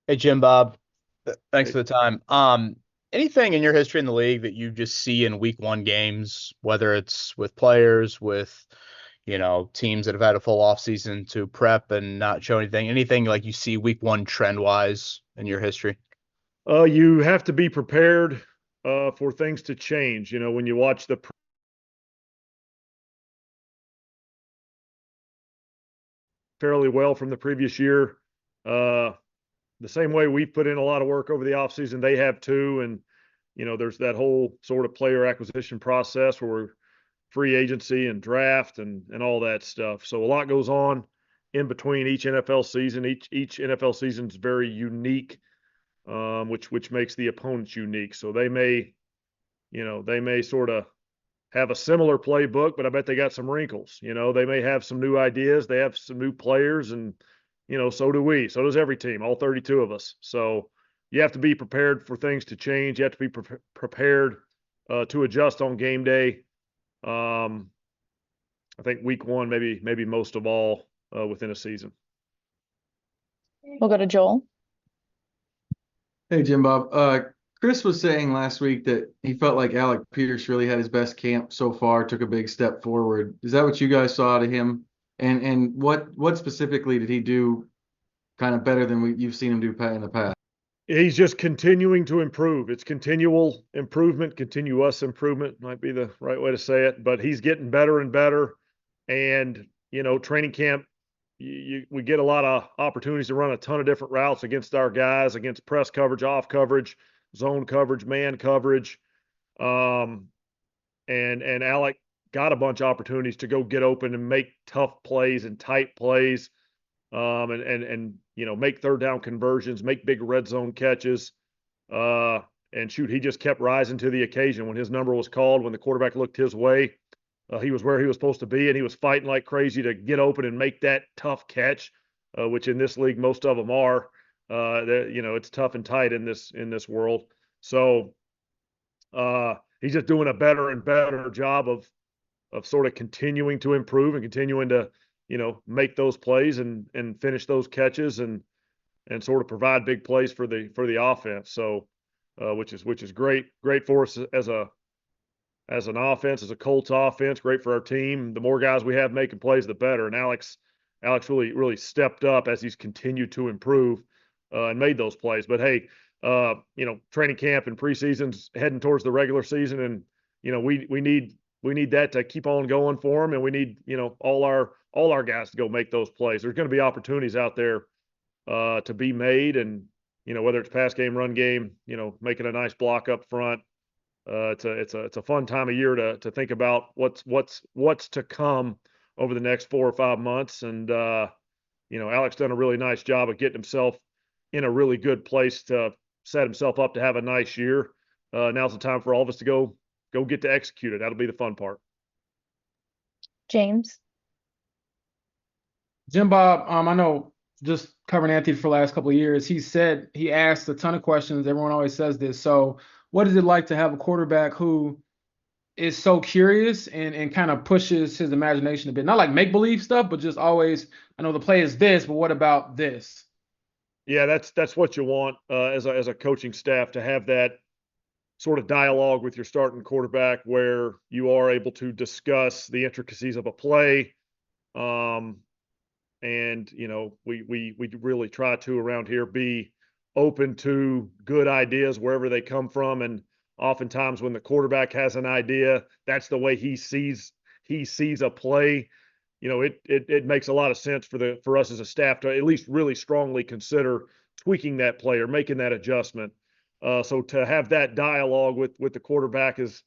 Hey, Jim Bob. Thanks Hey, for the time. Anything in your history in the league that you just see in week one games, whether it's with players, with, teams that have had a full off season to prep and not show anything like you see week one trend wise in your history? you have to be prepared for things to change. You know, when you watch the fairly well from the previous year, uh, the same way we've put in a lot of work over the offseason, they have too. And, you know, there's that whole sort of player acquisition process where we're free agency and draft and all that stuff. So a lot goes on in between each NFL season. Each NFL season is very unique, which makes the opponents unique. So they may sort of have a similar playbook, but I bet they got some wrinkles. You know, they may have some new ideas, they have some new players, and so do we. So does every team, all 32 of us. So you have to be prepared for things to change. You have to be prepared to adjust on game day. Um, I think week one, maybe most of all within a season. We'll go to Joel. Hey, Jim Bob. Chris was saying last week that he felt like Alec Pierce really had his best camp so far, took a big step forward. Is that what you guys saw to him? And what specifically did he do kind of better than you've seen him do in the past? He's just continuing to improve. It's continual improvement, continuous improvement might be the right way to say it, but he's getting better and better. And, training camp, we get a lot of opportunities to run a ton of different routes against our guys, against press coverage, off coverage, zone coverage, man coverage. Um, and Alec got a bunch of opportunities to go get open and make tough plays and tight plays, and make third down conversions, make big red zone catches. And shoot, he just kept rising to the occasion. When his number was called, when the quarterback looked his way, he was where he was supposed to be, and he was fighting like crazy to get open and make that tough catch, which in this league most of them are. It's tough and tight in this world. So he's just doing a better and better job of sort of continuing to improve and continuing to make those plays and finish those catches and sort of provide big plays for the offense. So which is great for us as an offense, as a Colts offense, great for our team. The more guys we have making plays, the better. And Alex really stepped up as he's continued to improve and made those plays. But hey, training camp and preseason's heading towards the regular season, and we need that to keep on going for them, and we need all our guys to go make those plays. There's going to be opportunities out there to be made, and whether it's pass game, run game, making a nice block up front. It's a fun time of year to think about what's to come over the next 4 or 5 months, and Alex done a really nice job of getting himself in a really good place to set himself up to have a nice year. Now's the time for all of us to go get to execute it. That'll be the fun part. James. Jim Bob, I know just covering Anthony for the last couple of years, he asked a ton of questions. Everyone always says this. So what is it like to have a quarterback who is so curious and kind of pushes his imagination a bit? Not like make-believe stuff, but just always, I know the play is this, but what about this? Yeah, that's what you want as a coaching staff, to have that sort of dialogue with your starting quarterback where you are able to discuss the intricacies of a play. And we really try to around here be open to good ideas wherever they come from. And oftentimes when the quarterback has an idea, that's the way he sees a play. It makes a lot of sense for us as a staff to at least really strongly consider tweaking that play or making that adjustment. So to have that dialogue with the quarterback is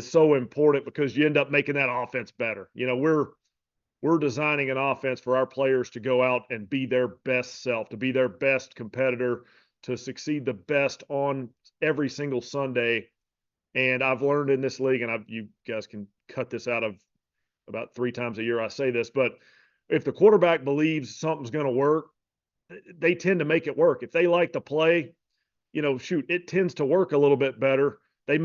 so important, because you end up making that offense better. We're designing an offense for our players to go out and be their best self, to be their best competitor, to succeed the best on every single Sunday. And I've learned in this league, and you guys can cut this out of about 3 times a year I say this, but if the quarterback believes something's going to work, they tend to make it work. If they like the play, it tends to work a little bit better. They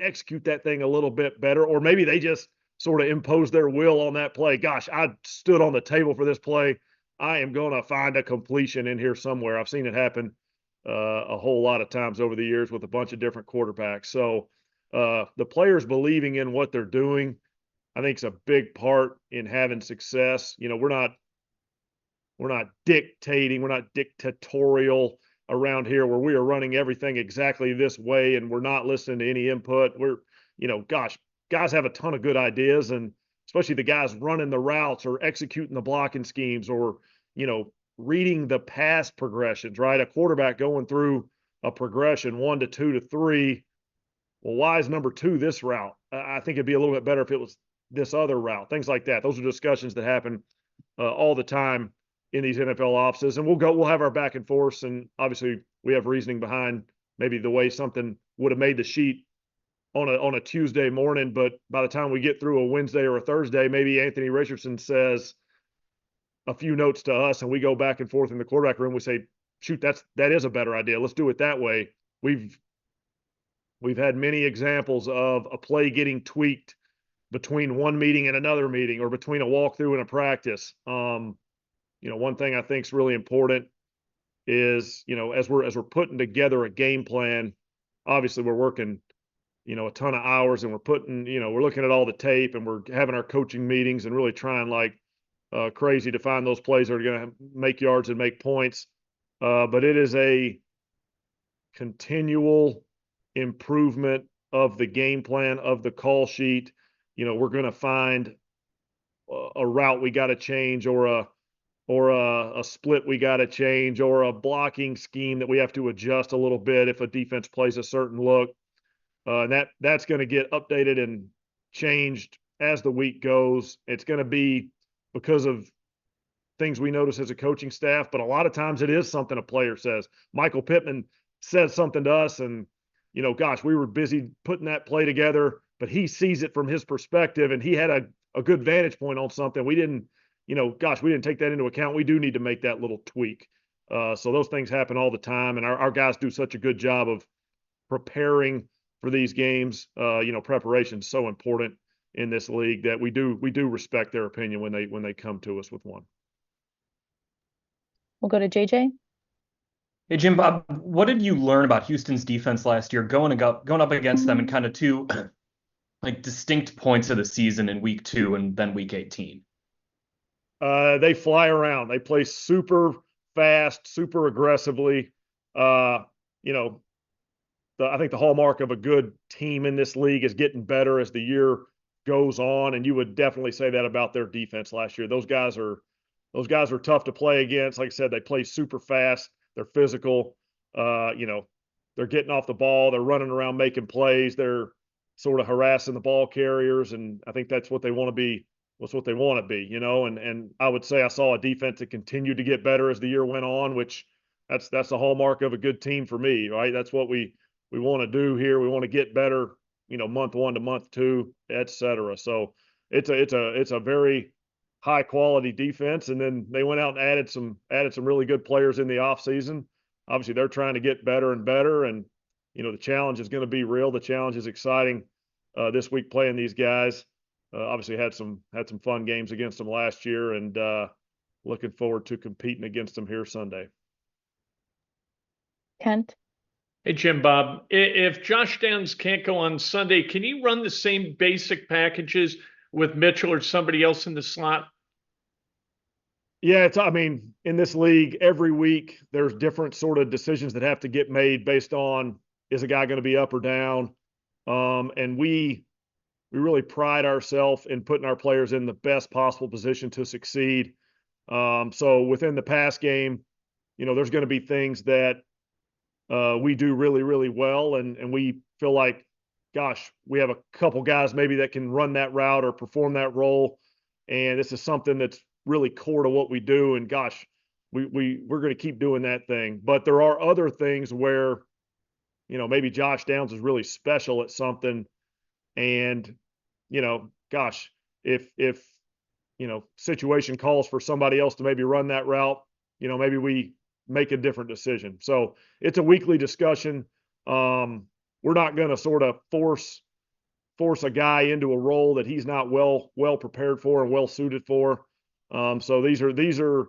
execute that thing a little bit better, or maybe they just sort of impose their will on that play. Gosh, I stood on the table for this play. I am going to find a completion in here somewhere. I've seen it happen a whole lot of times over the years with a bunch of different quarterbacks. So the players believing in what they're doing, I think, is a big part in having success. You know, we're not dictating, we're not dictatorial around here where we are running everything exactly this way and we're not listening to any input. We're, you know, gosh, guys have a ton of good ideas, and especially the guys running the routes or executing the blocking schemes or, you know, reading the pass progressions, right? A quarterback going through a progression 1 to 2 to 3. Well, why is number 2 this route? I think it'd be a little bit better if it was this other route, things like that. Those are discussions that happen all the time in these NFL offices, and we'll have our back and forth. And obviously we have reasoning behind maybe the way something would have made the sheet on a Tuesday morning, but by the time we get through a Wednesday or a Thursday, maybe Anthony Richardson says a few notes to us and we go back and forth in the quarterback room. We say, shoot, that is a better idea. Let's do it that way. We've had many examples of a play getting tweaked between one meeting and another meeting, or between a walkthrough and a practice. You know, one thing I think is really important is, you know, as we're putting together a game plan, obviously we're working, you know, a ton of hours, and we're looking at all the tape, and we're having our coaching meetings and really trying like crazy to find those plays that are going to make yards and make points. But it is a continual improvement of the game plan, of the call sheet. You know, we're going to find a route we got to change, or a split we got to change, or a blocking scheme that we have to adjust a little bit if a defense plays a certain look. And that's going to get updated and changed as the week goes. It's going to be because of things we notice as a coaching staff, but a lot of times it is something a player says. Michael Pittman says something to us, and, you know, gosh, we were busy putting that play together, but he sees it from his perspective, and he had a good vantage point on something. We didn't take that into account. We do need to make that little tweak. So those things happen all the time, and our guys do such a good job of preparing for these games. You know, preparation is so important in this league that we do respect their opinion when they come to us with one. We'll go to JJ. Hey, Jim Bob, what did you learn about Houston's defense last year, going up against them in kind of two like distinct points of the season in week 2 and then week 18? They fly around. They play super fast, super aggressively. You know, I think the hallmark of a good team in this league is getting better as the year goes on, and you would definitely say that about their defense last year. Those guys are tough to play against. Like I said, they play super fast. They're physical. You know, they're getting off the ball. They're running around making plays. They're sort of harassing the ball carriers, and I think that's what they want to be. What's what they want to be, you know. And I would say I saw a defense that continued to get better as the year went on, which that's the hallmark of a good team for me, right? That's what we want to do here. We want to get better, you know, month 1 to month 2, et cetera. So it's a very high quality defense. And then they went out and added some really good players in the offseason. Obviously they're trying to get better and better. And, you know, the challenge is going to be real. The challenge is exciting this week playing these guys. Obviously had some fun games against them last year, and looking forward to competing against them here Sunday. Kent. Hey, Jim Bob, if Josh Downs can't go on Sunday, can you run the same basic packages with Mitchell or somebody else in the slot? Yeah, I mean, in this league, every week there's different sort of decisions that have to get made based on, is a guy going to be up or down? And we really pride ourselves in putting our players in the best possible position to succeed. So within the pass game, you know, there's going to be things that we do really, really well. And we feel like, gosh, we have a couple guys maybe that can run that route or perform that role. And this is something that's really core to what we do. And gosh, we're going to keep doing that thing. But there are other things where, you know, maybe Josh Downs is really special at something. And, you know, gosh, if you know, situation calls for somebody else to maybe run that route, you know, maybe we make a different decision. So it's a weekly discussion. We're not going to sort of force a guy into a role that he's not well prepared for and well suited for. So these are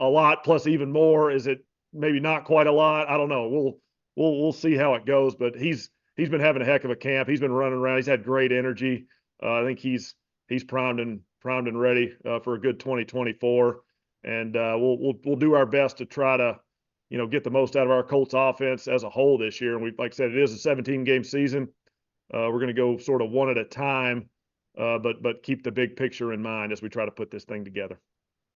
a lot plus even more? Is it maybe not quite a lot? I don't know. We'll see how it goes, but he's been having a heck of a camp. He's been running around. He's had great energy. I think he's primed and ready for a good 2024. And we'll do our best to try to, get the most out of our Colts offense as a whole this year. And like I said, it is a 17-game season. We're going to go sort of one at a time, but keep the big picture in mind as we try to put this thing together.